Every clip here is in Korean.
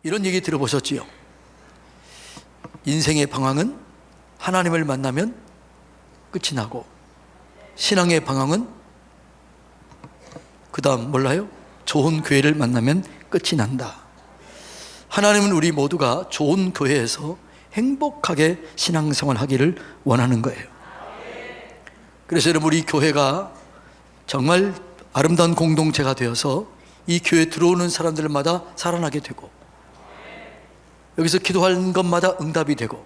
이런 얘기 들어보셨지요? 인생의 방황은 하나님을 만나면 끝이 나고, 신앙의 방황은 그 다음 몰라요? 좋은 교회를 만나면 끝이 난다. 하나님은 우리 모두가 좋은 교회에서 행복하게 신앙생활 하기를 원하는 거예요. 그래서 여러분, 우리 교회가 정말 아름다운 공동체가 되어서 이 교회에 들어오는 사람들마다 살아나게 되고, 여기서 기도하는 것마다 응답이 되고,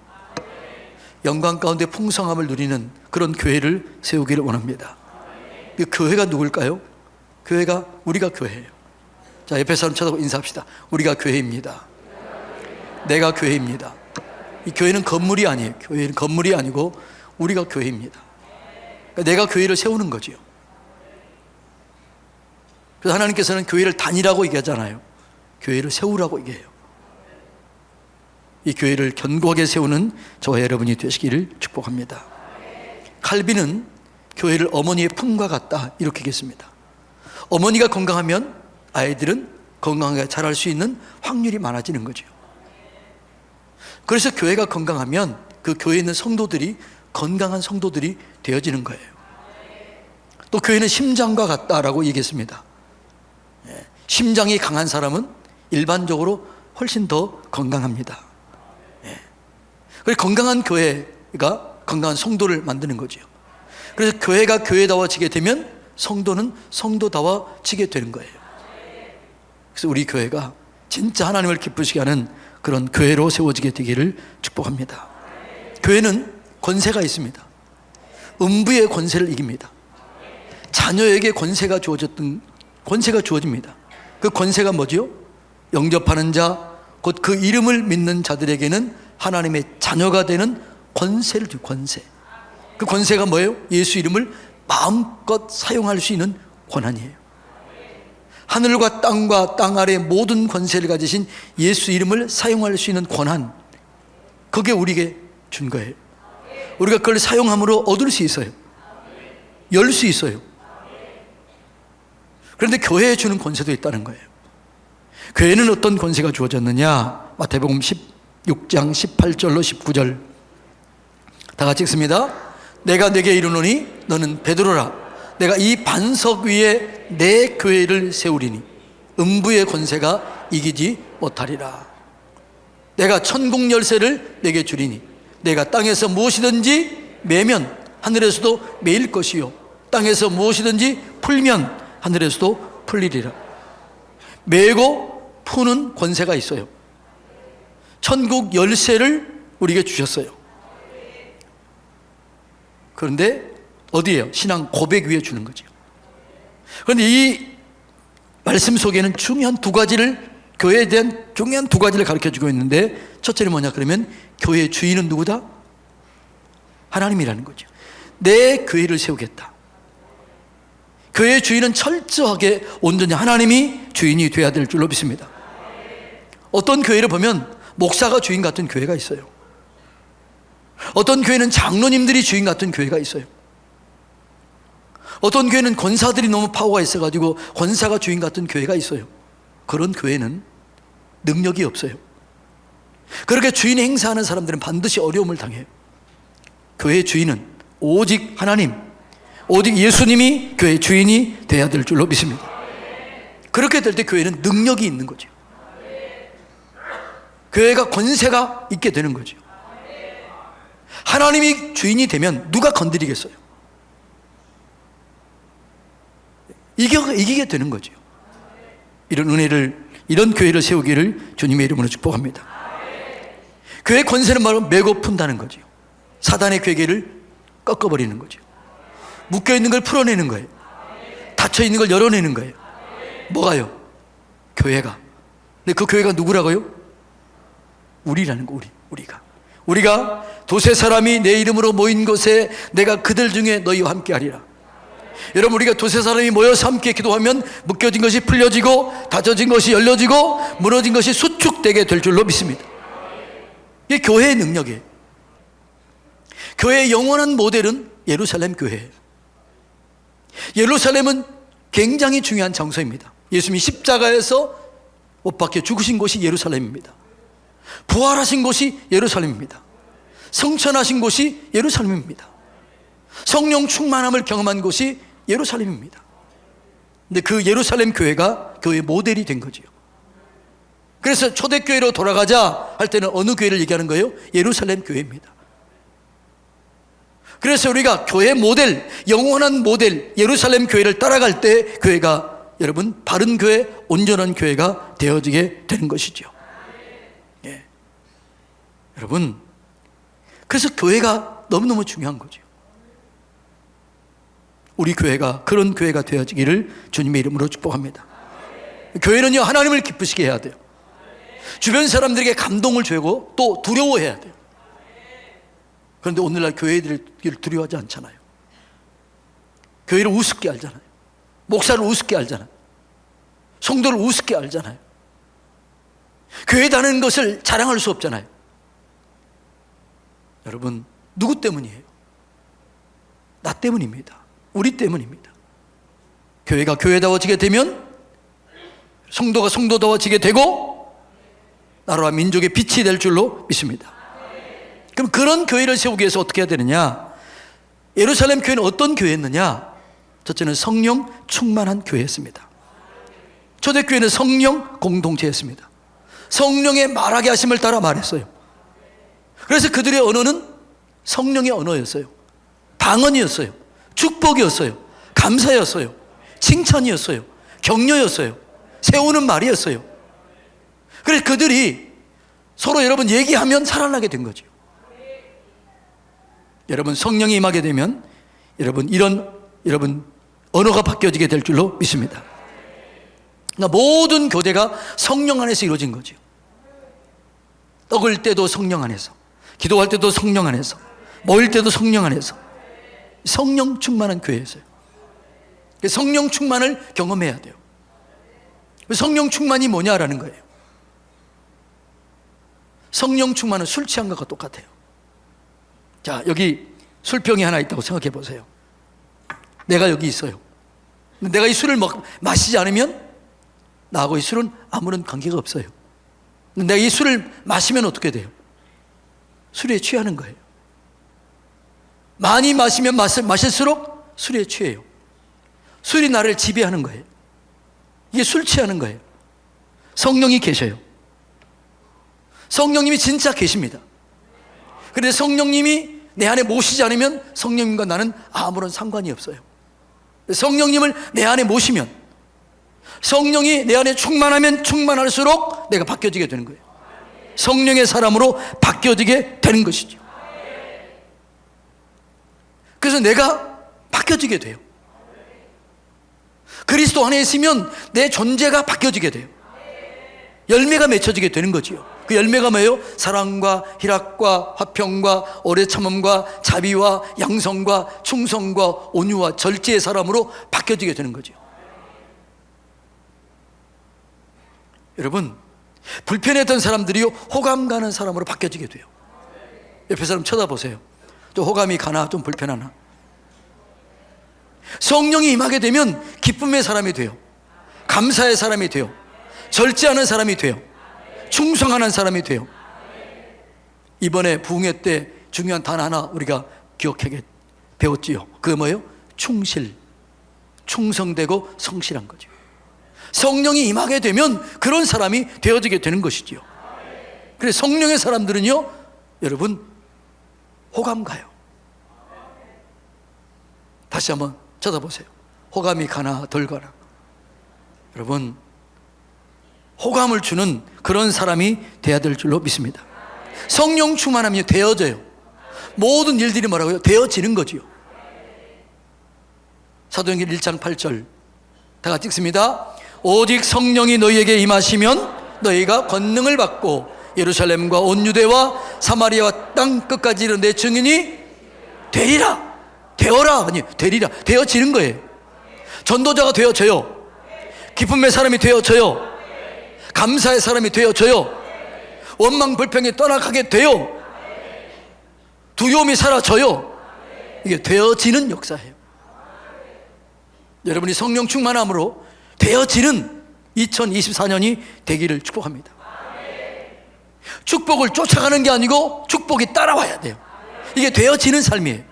영광 가운데 풍성함을 누리는 그런 교회를 세우기를 원합니다. 그 교회가 누굴까요? 교회가 우리가 교회예요. 자, 옆에 사람 쳐다보고 인사합시다. 우리가 교회입니다. 내가 교회입니다. 이 교회는 건물이 아니에요. 교회는 건물이 아니고 우리가 교회입니다. 그러니까 내가 교회를 세우는 거지요. 그래서 하나님께서는 교회를 다니라고 얘기하잖아요. 교회를 세우라고 얘기해요. 이 교회를 견고하게 세우는 저와 여러분이 되시기를 축복합니다. 칼빈은 교회를 어머니의 품과 같다 이렇게 얘기했습니다. 어머니가 건강하면 아이들은 건강하게 자랄 수 있는 확률이 많아지는 거죠. 그래서 교회가 건강하면 그 교회에 있는 성도들이 건강한 성도들이 되어지는 거예요. 또 교회는 심장과 같다라고 얘기했습니다. 심장이 강한 사람은 일반적으로 훨씬 더 건강합니다. 그래서 건강한 교회가 건강한 성도를 만드는 거죠. 그래서 교회가 교회다워지게 되면 성도는 성도다워지게 되는 거예요. 그래서 우리 교회가 진짜 하나님을 기쁘시게 하는 그런 교회로 세워지게 되기를 축복합니다. 교회는 권세가 있습니다. 음부의 권세를 이깁니다. 자녀에게 권세가 주어집니다. 그 권세가 뭐지요? 영접하는 자, 곧 그 이름을 믿는 자들에게는 하나님의 자녀가 되는 권세를 줘. 권세. 그 권세가 뭐예요? 예수 이름을 마음껏 사용할 수 있는 권한이에요. 하늘과 땅 아래 모든 권세를 가지신 예수 이름을 사용할 수 있는 권한, 그게 우리에게 준 거예요. 우리가 그걸 사용함으로 얻을 수 있어요. 열 수 있어요. 그런데 교회에 주는 권세도 있다는 거예요. 교회는 어떤 권세가 주어졌느냐? 마태복음 16장 18절로 19절 다 같이 읽습니다. 내가 네게 이르노니 너는 베드로라. 내가 이 반석 위에 내 교회를 세우리니 음부의 권세가 이기지 못하리라. 내가 천국 열쇠를 내게 주리니 내가 땅에서 무엇이든지 매면 하늘에서도 매일 것이요 땅에서 무엇이든지 풀면 하늘에서도 풀리리라. 매고 푸는 권세가 있어요. 천국 열쇠를 우리에게 주셨어요. 그런데 어디에요? 신앙 고백 위에 주는 거죠. 그런데 이 말씀 속에는 중요한 두 가지를, 교회에 대한 중요한 두 가지를 가르쳐주고 있는데, 첫째는 뭐냐 그러면 교회의 주인은 누구다? 하나님이라는 거죠. 내 교회를 세우겠다. 교회의 주인은 철저하게 온전히 하나님이 주인이 되어야 될 줄로 믿습니다. 어떤 교회를 보면 목사가 주인 같은 교회가 있어요. 어떤 교회는 장로님들이 주인 같은 교회가 있어요. 어떤 교회는 권사들이 너무 파워가 있어가지고 권사가 주인 같은 교회가 있어요. 그런 교회는 능력이 없어요. 그렇게 주인 행사하는 사람들은 반드시 어려움을 당해요. 교회의 주인은 오직 하나님, 오직 예수님이 교회의 주인이 되어야 될 줄로 믿습니다. 그렇게 될 때 교회는 능력이 있는 거죠. 교회가 권세가 있게 되는 거죠. 하나님이 주인이 되면 누가 건드리겠어요? 이기게 되는 거죠. 이런 은혜를, 이런 교회를 세우기를 주님의 이름으로 축복합니다. 교회의 권세는 바로 메고 푼다는 거죠. 사단의 괴계를 꺾어버리는 거죠. 묶여있는 걸 풀어내는 거예요. 닫혀있는 걸 열어내는 거예요. 뭐가요? 교회가. 근데 그 교회가 누구라고요? 우리라는 거. 우리가 두세 사람이 내 이름으로 모인 곳에 내가 그들 중에 너희와 함께 하리라. 여러분, 우리가 두세 사람이 모여서 함께 기도하면 묶여진 것이 풀려지고 닫혀진 것이 열려지고 무너진 것이 수축되게 될 줄로 믿습니다. 이게 교회의 능력이에요. 교회의 영원한 모델은 예루살렘 교회예요. 예루살렘은 굉장히 중요한 장소입니다. 예수님이 십자가에서 못 박혀 죽으신 곳이 예루살렘입니다. 부활하신 곳이 예루살렘입니다. 성천하신 곳이 예루살렘입니다. 성령 충만함을 경험한 곳이 예루살렘입니다. 근데 그 예루살렘 교회가 교회 모델이 된 거지요. 그래서 초대교회로 돌아가자 할 때는 어느 교회를 얘기하는 거예요? 예루살렘 교회입니다. 그래서 우리가 교회 모델, 영원한 모델 예루살렘 교회를 따라갈 때 교회가 여러분 바른 교회, 온전한 교회가 되어지게 되는 것이죠. 예. 여러분, 그래서 교회가 너무너무 중요한 거죠. 우리 교회가 그런 교회가 되어지기를 주님의 이름으로 축복합니다. 교회는요, 하나님을 기쁘시게 해야 돼요. 주변 사람들에게 감동을 주고 또 두려워해야 돼요. 그런데 오늘날 교회들을 두려워하지 않잖아요. 교회를 우습게 알잖아요. 목사를 우습게 알잖아요. 성도를 우습게 알잖아요. 교회 다니는 것을 자랑할 수 없잖아요. 여러분, 누구 때문이에요? 나 때문입니다. 우리 때문입니다. 교회가 교회다워지게 되면 성도가 성도다워지게 되고 나라와 민족의 빛이 될 줄로 믿습니다. 그럼 그런 교회를 세우기 위해서 어떻게 해야 되느냐? 예루살렘 교회는 어떤 교회였느냐? 첫째는 성령 충만한 교회였습니다. 초대교회는 성령 공동체였습니다. 성령의 말하게 하심을 따라 말했어요. 그래서 그들의 언어는 성령의 언어였어요. 방언이었어요. 축복이었어요. 감사였어요. 칭찬이었어요. 격려였어요. 세우는 말이었어요. 그래서 그들이 서로 여러분 얘기하면 살아나게 된 거죠. 여러분, 성령이 임하게 되면 여러분 언어가 바뀌어지게 될 줄로 믿습니다. 그러니까 모든 교제가 성령 안에서 이루어진 거죠. 떡을 때도 성령 안에서, 기도할 때도 성령 안에서, 모일 때도 성령 안에서. 성령 충만한 교회였어요. 성령 충만을 경험해야 돼요. 성령 충만이 뭐냐라는 거예요. 성령 충만은 술 취한 것과 똑같아요. 자, 여기 술병이 하나 있다고 생각해 보세요. 내가 여기 있어요. 내가 이 술을 마시지 않으면 나하고 이 술은 아무런 관계가 없어요. 내가 이 술을 마시면 어떻게 돼요? 술에 취하는 거예요. 많이 마시면 마실수록 술에 취해요. 술이 나를 지배하는 거예요. 이게 술 취하는 거예요. 성령이 계셔요. 성령님이 진짜 계십니다. 그런데 성령님이 내 안에 모시지 않으면 성령님과 나는 아무런 상관이 없어요. 성령님을 내 안에 모시면, 성령이 내 안에 충만하면 충만할수록 내가 바뀌어지게 되는 거예요. 성령의 사람으로 바뀌어지게 되는 것이죠. 그래서 내가 바뀌어지게 돼요. 그리스도 안에 있으면 내 존재가 바뀌어지게 돼요. 열매가 맺혀지게 되는 거지요. 그 열매가 뭐예요? 사랑과 희락과 화평과 오래 참음과 자비와 양성과 충성과 온유와 절제의 사람으로 바뀌어지게 되는 거죠. 여러분, 불편했던 사람들이 호감 가는 사람으로 바뀌어지게 돼요. 옆에 사람 쳐다보세요. 좀 호감이 가나 좀 불편하나? 성령이 임하게 되면 기쁨의 사람이 돼요. 감사의 사람이 돼요. 절제하는 사람이 돼요. 충성하는 사람이 돼요. 이번에 부흥회 때 중요한 단어 하나 우리가 기억하게 배웠지요. 그게 뭐예요? 충실. 충성되고 성실한 거죠. 성령이 임하게 되면 그런 사람이 되어지게 되는 것이지요. 그래서 성령의 사람들은요, 여러분 호감 가요. 다시 한번 쳐다보세요. 호감이 가나 덜 가나. 여러분, 호감을 주는 그런 사람이 돼야 될 줄로 믿습니다. 성령 충만하면 되어져요. 모든 일들이 뭐라고요? 되어지는 거지요. 사도행전 1장 8절 다 같이 읽습니다. 오직 성령이 너희에게 임하시면 너희가 권능을 받고 예루살렘과 온 유대와 사마리아와 땅 끝까지 이르는 내 증인이 되리라. 되어라 아니 되리라. 되어지는 거예요. 전도자가 되어져요. 기쁨의 사람이 되어져요. 감사의 사람이 되어져요. 원망 불평이 떠나가게 돼요. 두려움이 사라져요. 이게 되어지는 역사예요. 여러분이 성령 충만함으로 되어지는 2024년이 되기를 축복합니다. 축복을 쫓아가는 게 아니고 축복이 따라와야 돼요. 이게 되어지는 삶이에요.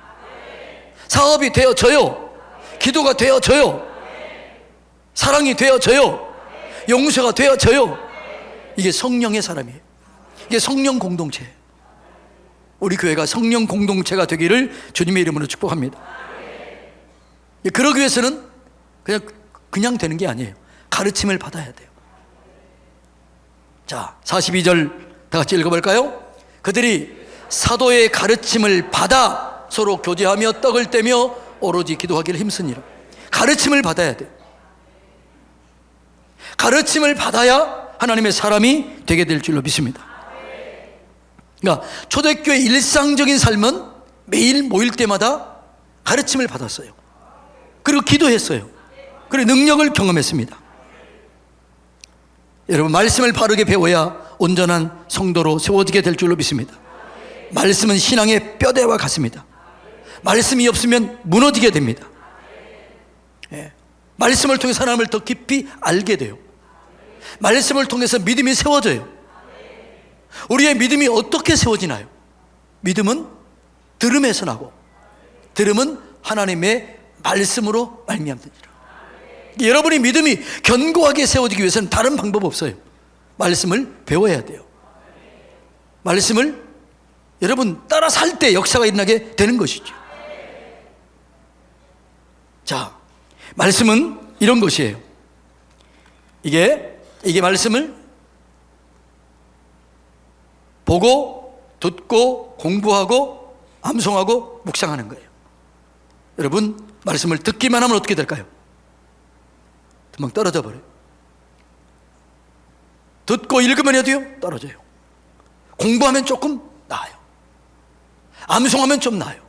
사업이 되어져요. 기도가 되어져요. 사랑이 되어져요. 용서가 되어져요. 이게 성령의 사람이에요. 이게 성령 공동체예요. 우리 교회가 성령 공동체가 되기를 주님의 이름으로 축복합니다. 그러기 위해서는 그냥 되는 게 아니에요. 가르침을 받아야 돼요. 자, 42절 다 같이 읽어볼까요? 그들이 사도의 가르침을 받아 서로 교제하며 떡을 떼며 오로지 기도하기를 힘쓰니라. 가르침을 받아야 돼요. 가르침을 받아야 하나님의 사람이 되게 될 줄로 믿습니다. 그러니까 초대교회 일상적인 삶은 매일 모일 때마다 가르침을 받았어요. 그리고 기도했어요. 그리고 능력을 경험했습니다. 여러분, 말씀을 바르게 배워야 온전한 성도로 세워지게 될 줄로 믿습니다. 말씀은 신앙의 뼈대와 같습니다. 말씀이 없으면 무너지게 됩니다. 말씀을 통해서 하나님을 더 깊이 알게 돼요. 말씀을 통해서 믿음이 세워져요. 우리의 믿음이 어떻게 세워지나요? 믿음은 들음에서 나고, 들음은 하나님의 말씀으로 말미암느니라. 여러분의 믿음이 견고하게 세워지기 위해서는 다른 방법 없어요. 말씀을 배워야 돼요. 말씀을 여러분 따라 살 때 역사가 일어나게 되는 것이죠. 자, 말씀은 이런 것이에요. 이게 말씀을 보고, 듣고, 공부하고, 암송하고, 묵상하는 거예요. 여러분, 말씀을 듣기만 하면 어떻게 될까요? 금방 떨어져 버려요. 듣고 읽으면 해도요, 떨어져요. 공부하면 조금 나아요. 암송하면 좀 나아요.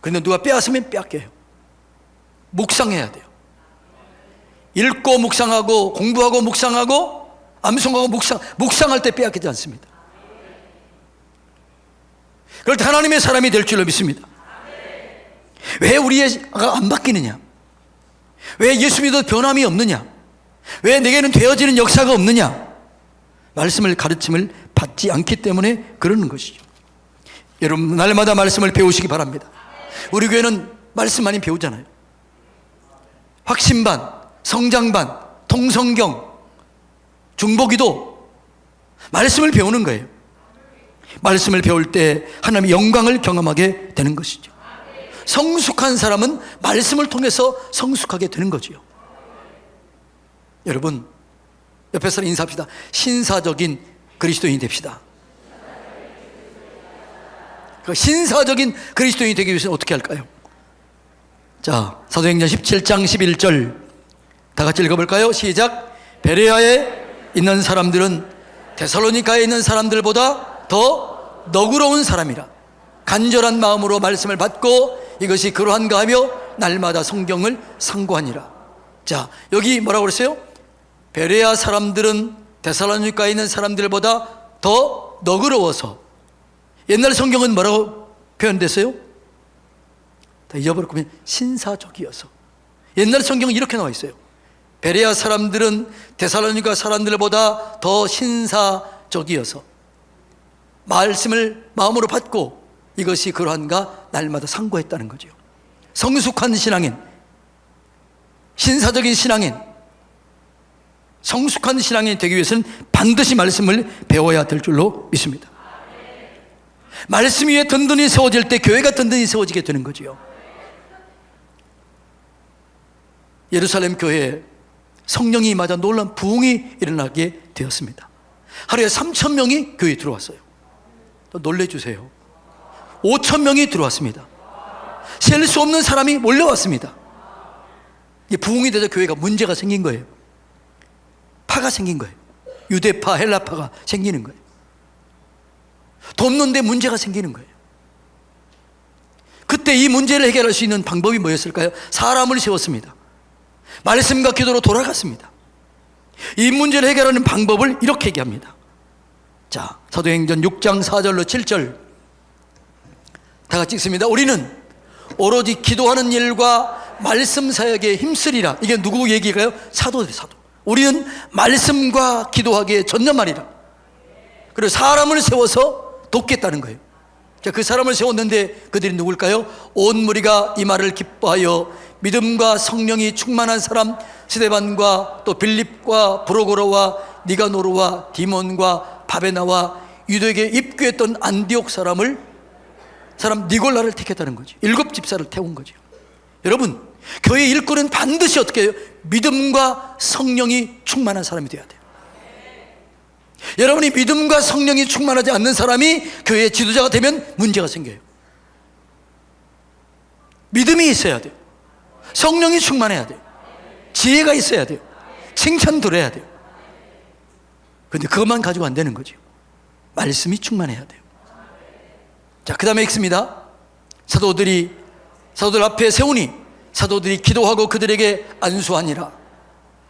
그런데 누가 빼앗으면 빼앗겨요. 묵상해야 돼요. 읽고 묵상하고, 공부하고 묵상하고, 암송하고 묵상할 때 빼앗기지 않습니다. 그럴 때 하나님의 사람이 될 줄로 믿습니다. 왜 우리가 안 바뀌느냐? 왜 예수 믿어도 변함이 없느냐? 왜 내게는 되어지는 역사가 없느냐? 말씀을 가르침을 받지 않기 때문에 그러는 것이죠. 여러분, 날마다 말씀을 배우시기 바랍니다. 우리 교회는 말씀 많이 배우잖아요. 확신반, 성장반, 통성경, 중보기도, 말씀을 배우는 거예요. 말씀을 배울 때 하나님의 영광을 경험하게 되는 것이죠. 성숙한 사람은 말씀을 통해서 성숙하게 되는 거지요. 여러분, 옆에 사람 인사합시다. 신사적인 그리스도인이 됩시다. 그 신사적인 그리스도인이 되기 위해서는 어떻게 할까요? 자, 사도행전 17장 11절 다 같이 읽어볼까요? 시작. 베레아에 있는 사람들은 데살로니가에 있는 사람들보다 더 너그러운 사람이라 간절한 마음으로 말씀을 받고 이것이 그러한가 하며 날마다 성경을 상고하니라. 자, 여기 뭐라고 그랬어요? 베레아 사람들은 데살로니가에 있는 사람들보다 더 너그러워서. 옛날 성경은 뭐라고 표현됐어요? 다 잊어버렸고 신사적이어서. 옛날 성경은 이렇게 나와 있어요. 베레아 사람들은 데살로니가 사람들보다 더 신사적이어서 말씀을 마음으로 받고 이것이 그러한가 날마다 상고했다는 거죠. 성숙한 신앙인, 신사적인 신앙인, 성숙한 신앙인이 되기 위해서는 반드시 말씀을 배워야 될 줄로 믿습니다. 말씀 위에 든든히 세워질 때 교회가 든든히 세워지게 되는 거죠. 예루살렘 교회에 성령이 임하자 놀라운 부흥이 일어나게 되었습니다. 하루에 3,000명이 교회에 들어왔어요. 놀래주세요. 5,000명이 들어왔습니다. 셀 수 없는 사람이 몰려왔습니다. 부흥이 되자 교회가 문제가 생긴 거예요. 파가 생긴 거예요. 유대파, 헬라파가 생기는 거예요. 돕는데 문제가 생기는 거예요. 그때 이 문제를 해결할 수 있는 방법이 뭐였을까요? 사람을 세웠습니다. 말씀과 기도로 돌아갔습니다. 이 문제를 해결하는 방법을 이렇게 얘기합니다. 자, 사도행전 6장 4절로 7절 다 같이 읽습니다. 우리는 오로지 기도하는 일과 말씀 사역에 힘쓰리라. 이게 누구 얘기일까요? 사도들, 사도. 우리는 말씀과 기도하기에 전념하리라. 그리고 사람을 세워서 돕겠다는 거예요. 자, 그 사람을 세웠는데 그들이 누굴까요? 온 무리가 이 말을 기뻐하여 믿음과 성령이 충만한 사람 스데반과 또 빌립과 브로고로와 니가노르와 디몬과 바베나와 유대에게 입교했던 안디옥 사람 니골라를 택했다는 거죠. 7 집사를 태운 거죠. 여러분, 교회 일꾼은 반드시 어떻게 해요? 믿음과 성령이 충만한 사람이 되어야 돼요. 여러분이 믿음과 성령이 충만하지 않는 사람이 교회의 지도자가 되면 문제가 생겨요. 믿음이 있어야 돼요. 성령이 충만해야 돼요. 지혜가 있어야 돼요. 칭찬 들어야 돼요. 그런데 그것만 가지고 안 되는 거죠. 말씀이 충만해야 돼요. 자, 그 다음에 읽습니다. 사도들 앞에 세우니 사도들이 기도하고 그들에게 안수하니라.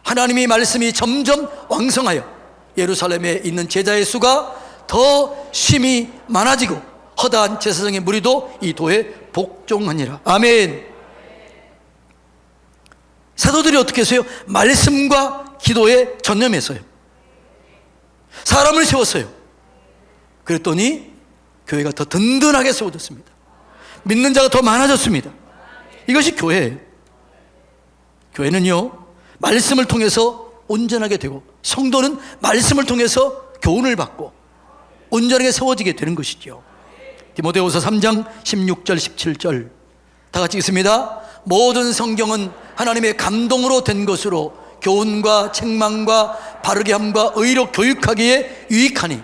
하나님의 말씀이 점점 왕성하여 예루살렘에 있는 제자의 수가 더 심히 많아지고 허다한 제사장의 무리도 이 도에 복종하니라. 아멘. 사도들이 어떻게 했어요? 말씀과 기도에 전념했어요. 사람을 세웠어요. 그랬더니 교회가 더 든든하게 세워졌습니다. 믿는 자가 더 많아졌습니다. 이것이 교회예요. 교회는요, 말씀을 통해서 온전하게 되고 성도는 말씀을 통해서 교훈을 받고 온전하게 세워지게 되는 것이죠. 디모데후서 3장 16절 17절 다 같이 읽습니다. 모든 성경은 하나님의 감동으로 된 것으로 교훈과 책망과 바르게 함과 의로 교육하기에 유익하니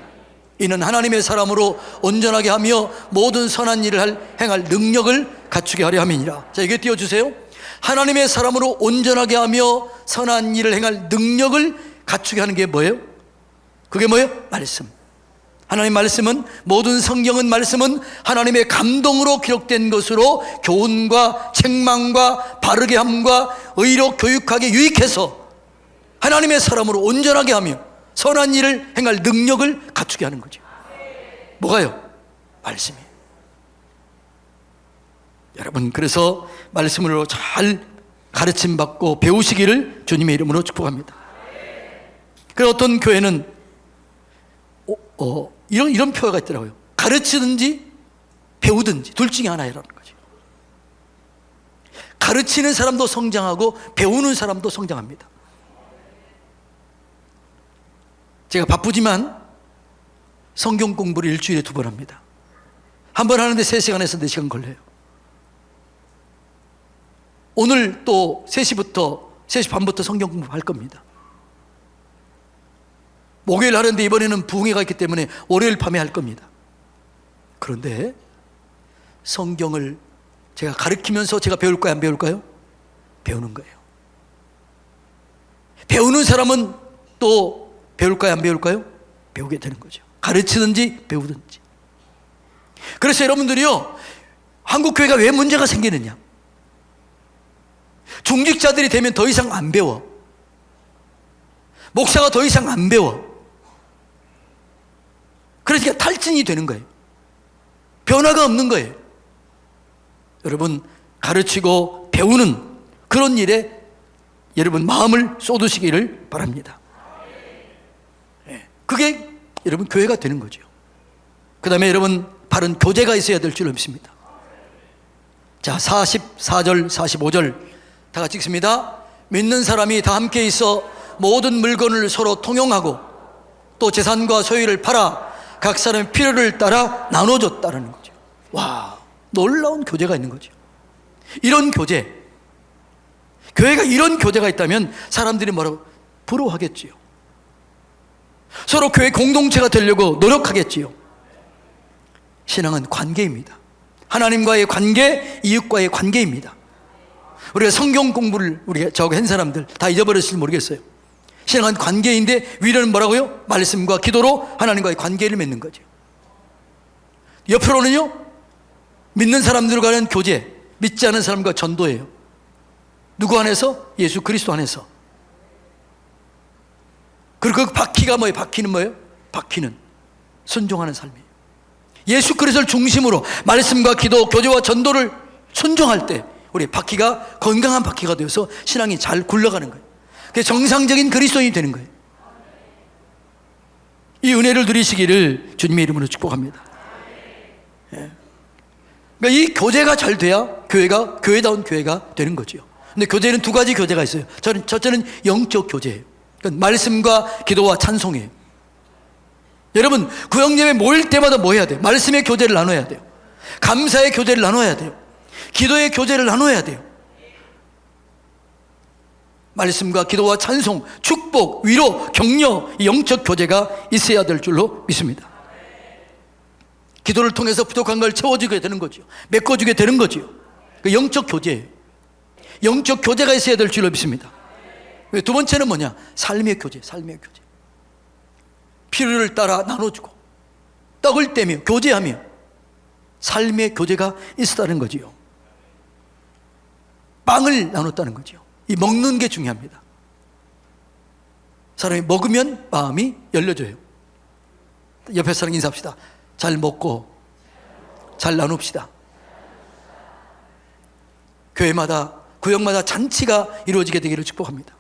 이는 하나님의 사람으로 온전하게 하며 모든 선한 일을 행할 능력을 갖추게 하려 함이니라. 자, 이게 띄워주세요. 하나님의 사람으로 온전하게 하며 선한 일을 행할 능력을 갖추게 하는 게 뭐예요? 그게 뭐예요? 말씀. 하나님 말씀은, 모든 성경은 말씀은 하나님의 감동으로 기록된 것으로 교훈과 책망과 바르게 함과 의로 교육하게 유익해서 하나님의 사람으로 온전하게 하며 선한 일을 행할 능력을 갖추게 하는 거죠. 뭐가요? 말씀이에요. 여러분, 그래서 말씀으로 잘 가르침 받고 배우시기를 주님의 이름으로 축복합니다. 그리고 어떤 교회는 이런 표현가 있더라고요. 가르치든지 배우든지 둘 중에 하나라는 거죠. 가르치는 사람도 성장하고 배우는 사람도 성장합니다. 제가 바쁘지만 성경 공부를 일주일에 2번 합니다. 한 번 하는데 3시간에서 4시간 걸려요. 오늘 또 3시 반부터 성경 공부할 겁니다. 목요일 하는데 이번에는 부흥회가 있기 때문에 월요일 밤에 할 겁니다. 그런데 성경을 제가 가르치면서 제가 배울까요? 안 배울까요? 배우는 거예요. 배우는 사람은 또 배울까요? 안 배울까요? 배우게 되는 거죠. 가르치든지 배우든지. 그래서 여러분들이요, 한국교회가 왜 문제가 생기느냐? 중직자들이 되면 더 이상 안 배워. 목사가 더 이상 안 배워. 그러니까 탈진이 되는 거예요. 변화가 없는 거예요. 여러분, 가르치고 배우는 그런 일에 여러분 마음을 쏟으시기를 바랍니다. 그게 여러분 교회가 되는 거죠. 그 다음에 여러분 바른 교제가 있어야 될 줄 믿습니다. 자, 44절 45절 다 같이 읽습니다. 믿는 사람이 다 함께 있어 모든 물건을 서로 통용하고 또 재산과 소유를 팔아 각 사람의 필요를 따라 나눠줬다는 거죠. 와, 놀라운 교제가 있는 거죠. 이런 교제, 교회가 이런 교제가 있다면 사람들이 뭐라고? 부러워하겠지요. 서로 교회 공동체가 되려고 노력하겠지요. 신앙은 관계입니다. 하나님과의 관계, 이웃과의 관계입니다. 우리가 성경 공부를 우리가 저거 한 사람들 다 잊어버렸을지 모르겠어요. 신앙은 관계인데 위로는 뭐라고요? 말씀과 기도로 하나님과의 관계를 맺는 거죠. 옆으로는요, 믿는 사람들과는 교제, 믿지 않은 사람과 전도예요. 누구 안에서? 예수 그리스도 안에서. 그리고 그 바퀴가 뭐예요? 바퀴는 뭐예요? 바퀴는 순종하는 삶이에요. 예수 그리스도를 중심으로 말씀과 기도, 교제와 전도를 순종할 때 우리 바퀴가 건강한 바퀴가 되어서 신앙이 잘 굴러가는 거예요. 그게 정상적인 그리스도인이 되는 거예요. 이 은혜를 누리시기를 주님의 이름으로 축복합니다. 예. 그러니까 이 교제가 잘 돼야 교회가 교회다운 교회가 되는 거죠. 근데 교제는 두 가지 교제가 있어요. 첫째는 영적 교제예요. 그러니까 말씀과 기도와 찬송이에요. 여러분, 구역예배 모일 때마다 뭐 해야 돼요? 말씀의 교제를 나눠야 돼요. 감사의 교제를 나눠야 돼요. 기도의 교제를 나눠야 돼요. 말씀과 기도와 찬송, 축복, 위로, 격려, 이 영적 교제가 있어야 될 줄로 믿습니다. 기도를 통해서 부족한 걸 채워주게 되는 거죠. 메꿔주게 되는 거죠. 그 영적 교제예요. 영적 교제가 있어야 될 줄로 믿습니다. 두 번째는 뭐냐? 삶의 교제, 삶의 교제. 필요를 따라 나눠주고 떡을 떼며 교제하며 삶의 교제가 있었다는 거지요. 빵을 나눴다는 거죠. 이 먹는 게 중요합니다. 사람이 먹으면 마음이 열려져요. 옆에 사람 인사합시다. 잘 먹고 잘 나눕시다. 교회마다 구역마다 잔치가 이루어지게 되기를 축복합니다.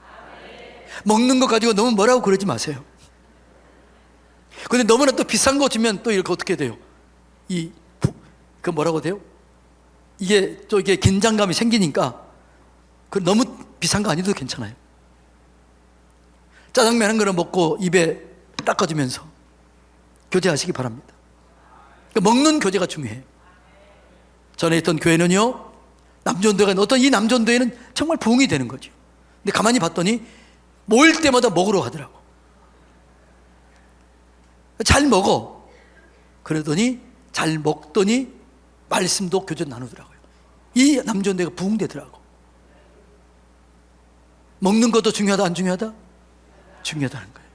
먹는 거 가지고 너무 뭐라고 그러지 마세요. 근데 너무나 또 비싼 거 주면 또 이렇게 어떻게 돼요? 그 뭐라고 돼요? 이게 또 이게 긴장감이 생기니까 그 너무 비싼 거 아니어도 괜찮아요. 짜장면 한 그릇 먹고 입에 닦아주면서 교제하시기 바랍니다. 그러니까 먹는 교제가 중요해요. 전에 있던 교회는요, 남전도가 어떤 이 남전도에는 정말 부흥이 되는 거죠. 근데 가만히 봤더니 모일 때마다 먹으러 가더라고. 잘 먹어. 그러더니 잘 먹더니 말씀도 교제 나누더라고요. 이 남전도가 부흥되더라고. 먹는 것도 중요하다, 안 중요하다? 중요하다는 거예요.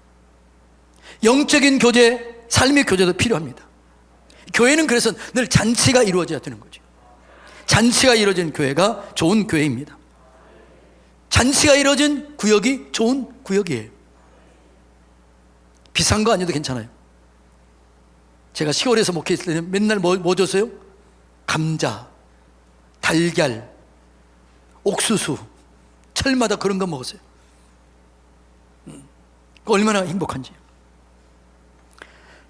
영적인 교제, 삶의 교제도 필요합니다. 교회는 그래서 늘 잔치가 이루어져야 되는 거죠. 잔치가 이루어진 교회가 좋은 교회입니다. 잔치가 이루어진 구역이 좋은 구역이에요. 비싼 거 아니어도 괜찮아요. 제가 시골에서 목회했을 때는 맨날 뭐 줬어요? 감자, 달걀, 옥수수, 철마다 그런 거 먹었어요. 얼마나 행복한지.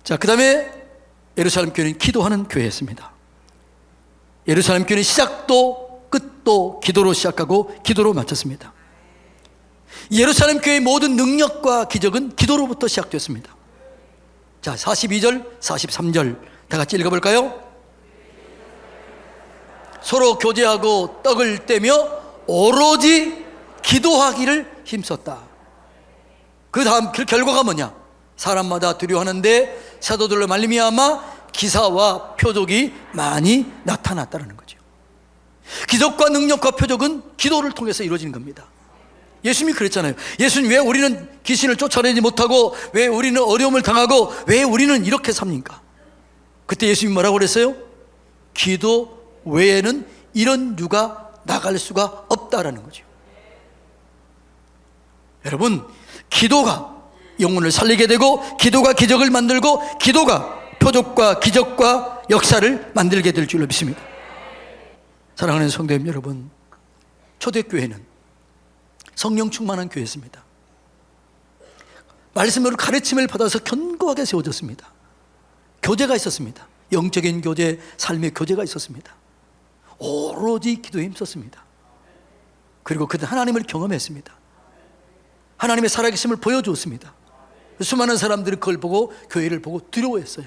자, 그 다음에 예루살렘 교회는 기도하는 교회였습니다. 예루살렘 교회는 시작도 끝도 기도로 시작하고 기도로 마쳤습니다. 예루살렘 교회의 모든 능력과 기적은 기도로부터 시작됐습니다. 자, 42절, 43절 다 같이 읽어볼까요? 서로 교제하고 떡을 떼며 오로지 기도하기를 힘썼다. 그 다음 그 결과가 뭐냐? 사람마다 두려워하는데 사도들로 말미암아 기사와 표적이 많이 나타났다는 거죠. 기적과 능력과 표적은 기도를 통해서 이루어지는 겁니다. 예수님이 그랬잖아요. 예수님, 왜 우리는 귀신을 쫓아내지 못하고, 왜 우리는 어려움을 당하고, 왜 우리는 이렇게 삽니까? 그때 예수님이 뭐라고 그랬어요? 기도 외에는 이런 유가 나갈 수가 없다라는 거죠. 여러분, 기도가 영혼을 살리게 되고, 기도가 기적을 만들고, 기도가 표적과 기적과 역사를 만들게 될 줄로 믿습니다. 사랑하는 성도님 여러분, 초대교회는 성령 충만한 교회였습니다. 말씀으로 가르침을 받아서 견고하게 세워졌습니다. 교제가 있었습니다. 영적인 교제, 삶의 교제가 있었습니다. 오로지 기도에 힘썼습니다. 그리고 그들 하나님을 경험했습니다. 하나님의 살아계심을 보여주었습니다. 수많은 사람들이 그걸 보고 교회를 보고 두려워했어요.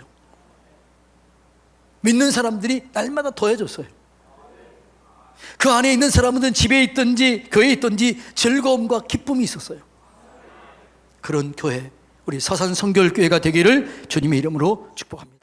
믿는 사람들이 날마다 더해졌어요. 그 안에 있는 사람들은 집에 있든지 교회에 있든지 즐거움과 기쁨이 있었어요. 그런 교회, 우리 서산 성결교회가 되기를 주님의 이름으로 축복합니다.